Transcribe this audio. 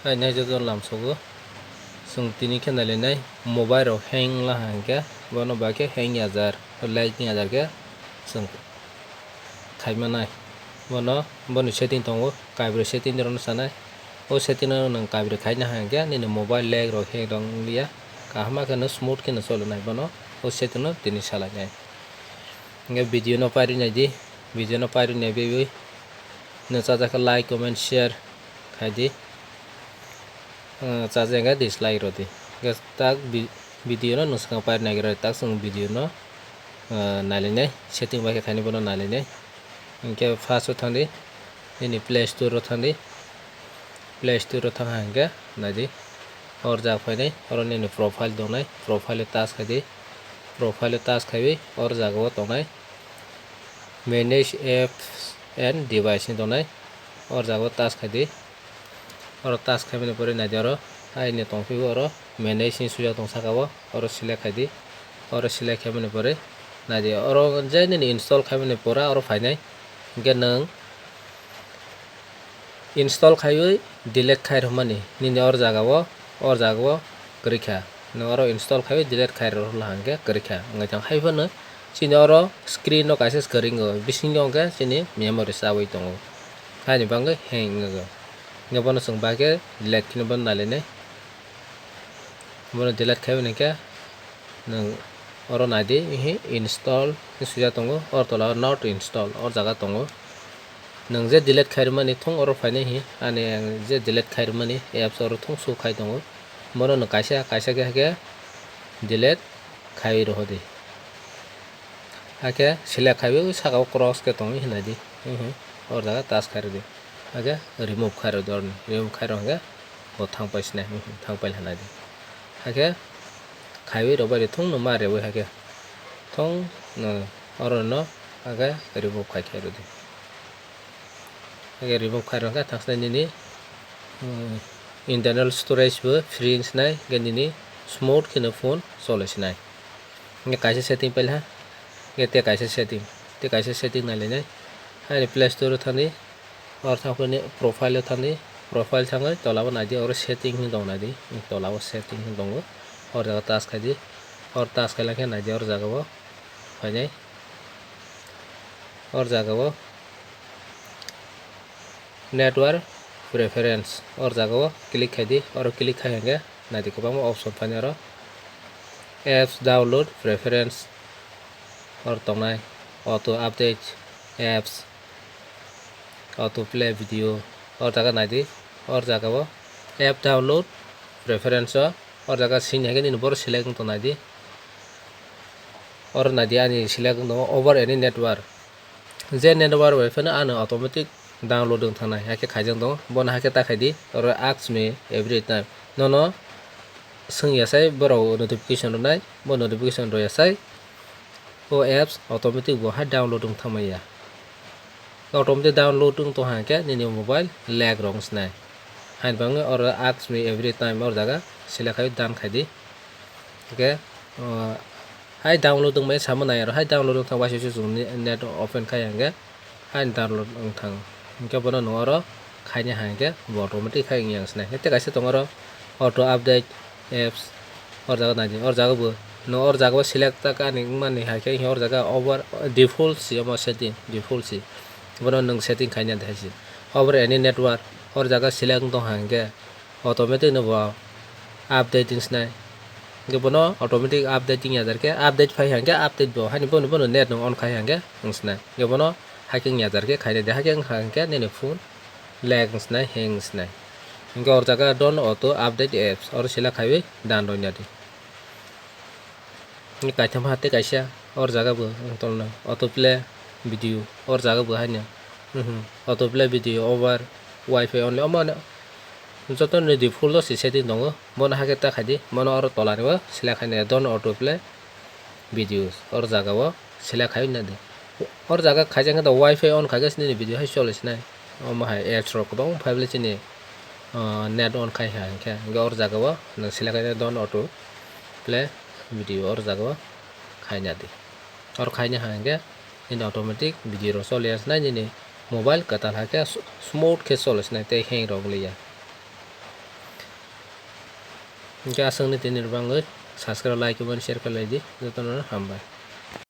hai nay cho làm số go sung tini khen lại này mobile rồi hang là hàng cái bọn nó cái hang nhà giờ like nhà giờ cái sung khai mà này bọn nó setting tongo cái bữa setting cho nó sao này ô setting nó nâng cái bữa khai nhà hàng cái nên là mobile lag rồi hang dong lia cả mà cái nó smooth cái nó solo này bọn nó ô setting nó tini salah này nghe video nó phải này gì video nó phải này baby nó cho cái like comment share khai gì charge nga dislike roti gas tak video no nusang par na gira tak sung video no nalene setting ba ke thani bono nalene inke first thandi ini play store thandi play store thang hanga nadi और जा फाइने और ने profile दोनाय profile task खादि profile task खाबि और जागो दोनाय मैनेज एप्स एंड डिवाइस दोनाय और जागो टास्क खादि और टास्क खाबि परे ना जरो आइने तंफि और मैनेज नि सुया तंग साकाबो और सिलेक्ट खादि और सिलेक्ट खाबि परे ना जे और जेने इंस्टॉल खाबि परा और फाइनाय गे नों इंस्टॉल खायो डिलीट खायर माने निने और जागाव करिखा न और इंस्टॉल खायो डिलीट खायर लांगे करिखा ngajang haibano sini oro screen no kaisa skeringo bising yongga sini memory sawi tongo hani bangga hang ngo ngabano sung bage delete kini ban nalene bono delete खायो neka nang oro nadi hi install suja tongo or tola not install or jaga tongo nang je delete खायर mani thong or faine hi ane je delete खायर mani apps or thong su khai tongo mono no kaisa ke delete khai ro hodi ake select khai saka cross ke tongi hinadi or jaga task khai de age remove khai ro dorni remove khai ro hanga bo thang paisna thang pail hinadi ake khai ro bari thong no mare we age thong no or no age remove khai ro de age remove khai ro hanga thang ni internal storage bo free snai ganini smooth kino phone sole snai nge kaisa setting pel ha nge te kaisa setting na le nai ha play store thani or thapone profile thani profile thangai tolawa na di or setting ni dong na di tolawa setting ni dong or jaga task khadi or task khala khe na di or jaga bo phainai or jaga bo network preference और जागो click khadi और click खाएंगे ना देखो पामो option पाने रो apps download preference और तोंगनाय auto update apps auto play video और जागा ना दी और जागा वो app download preference और जागा सीन है कि नहीं बोर सिलेक्ट तो ना दी और ना दी आनी सिलेक्ट तो over any network जे network वाइफाई ना आने automatic download thana hake khaijang dong bon hake ta khaidi or ask me every time no sung yasai boro notification nai bo notification ro yasai o apps automatic bo ha download thamaya automatic download to hake ni mobile lag rong snai hain bang or ask me every time or daga select khai dan khaidi okay hai download mai samana ro hai download thang ba su net open khayanga hai download thang ke bono noro khaine hange automatic khai yang snai te kaise tongoro auto update apps or jaga na or jaga bo no or jaga select ta ka ning mani ha ke or jaga over default si ama setting default si bono nang setting khaina daisi over any network or jaga select to hange automatic no bo updating snai ke bono automatic updating ya ke update phai hange update bo hani bono net no on khai hange snai ke bono haking ya jar ke khaine de haking hanke ne phone lag snai hang snai inga or jaga don auto update apps or sila khaibe dan ro nyadi ni kaitham hate kaisa or jaga bo tolna auto play video or jaga bo hanya auto play video over wifi only amana joto ne default si setting dongo bon hake ta khadi mono or tolani bo sila khaine don auto play videos or jaga bo sila khai na de और जागा खाइजों तो wifi on खाइगासिनो नि video हाय चलेसिनाय ओमाहाय apps रक दं फाइबलेसिनि net on खाइ हांखे और जागाव नों select done auto play video और जागाव खाइना दि और खाइना हांगे इन ऑटोमेटिक वीडियो चलेसिनाय नि मोबाइल कताल हाके स्मूथ के चलेसिनाय ते हेंग रंगलिया hingke aswngni tini bangoi subscribe like comment share khailai di jotono hambai.